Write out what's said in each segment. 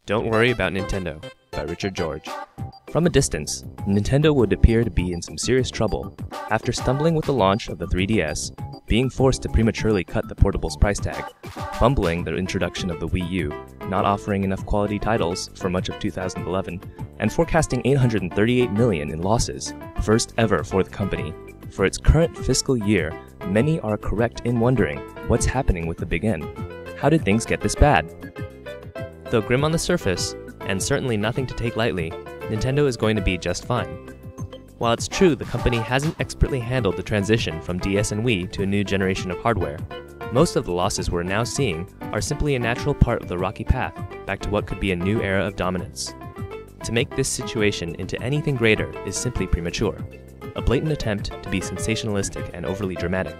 Don't Worry About Nintendo by Richard George. From a distance, Nintendo would appear to be in some serious trouble after stumbling with the launch of the 3DS, being forced to prematurely cut the portable's price tag, fumbling the introduction of the Wii U, not offering enough quality titles for much of 2011, and forecasting $838 million in losses, first ever for the company. For its current fiscal year, many are correct in wondering what's happening with the Big N. How did things get this bad? Though grim on the surface, and certainly nothing to take lightly, Nintendo is going to be just fine. While it's true the company hasn't expertly handled the transition from DS and Wii to a new generation of hardware, most of the losses we're now seeing are simply a natural part of the rocky path back to what could be a new era of dominance. To make this situation into anything greater is simply premature, a blatant attempt to be sensationalistic and overly dramatic.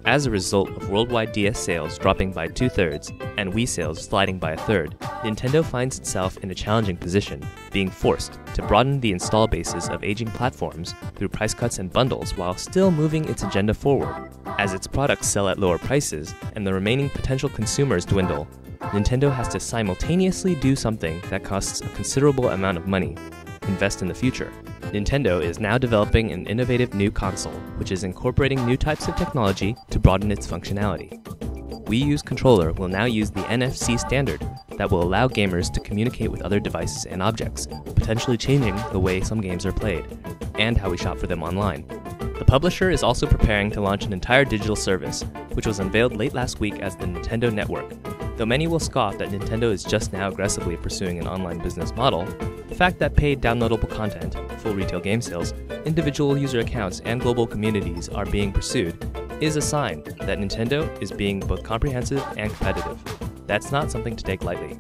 As a result of worldwide DS sales dropping by 2/3 and Wii sales sliding by 1/3, Nintendo finds itself in a challenging position, being forced to broaden the install bases of aging platforms through price cuts and bundles while still moving its agenda forward. As its products sell at lower prices and the remaining potential consumers dwindle, Nintendo has to simultaneously do something that costs a considerable amount of money: invest in the future. Nintendo is now developing an innovative new console, which is incorporating new types of technology to broaden its functionality. Wii U's controller will now use the NFC standard that will allow gamers to communicate with other devices and objects, potentially changing the way some games are played, and how we shop for them online. The publisher is also preparing to launch an entire digital service, which was unveiled late last week as the Nintendo Network. Though many will scoff that Nintendo is just now aggressively pursuing an online business model, the fact that paid downloadable content, full retail game sales, individual user accounts, and global communities are being pursued is a sign that Nintendo is being both comprehensive and competitive. That's not something to take lightly.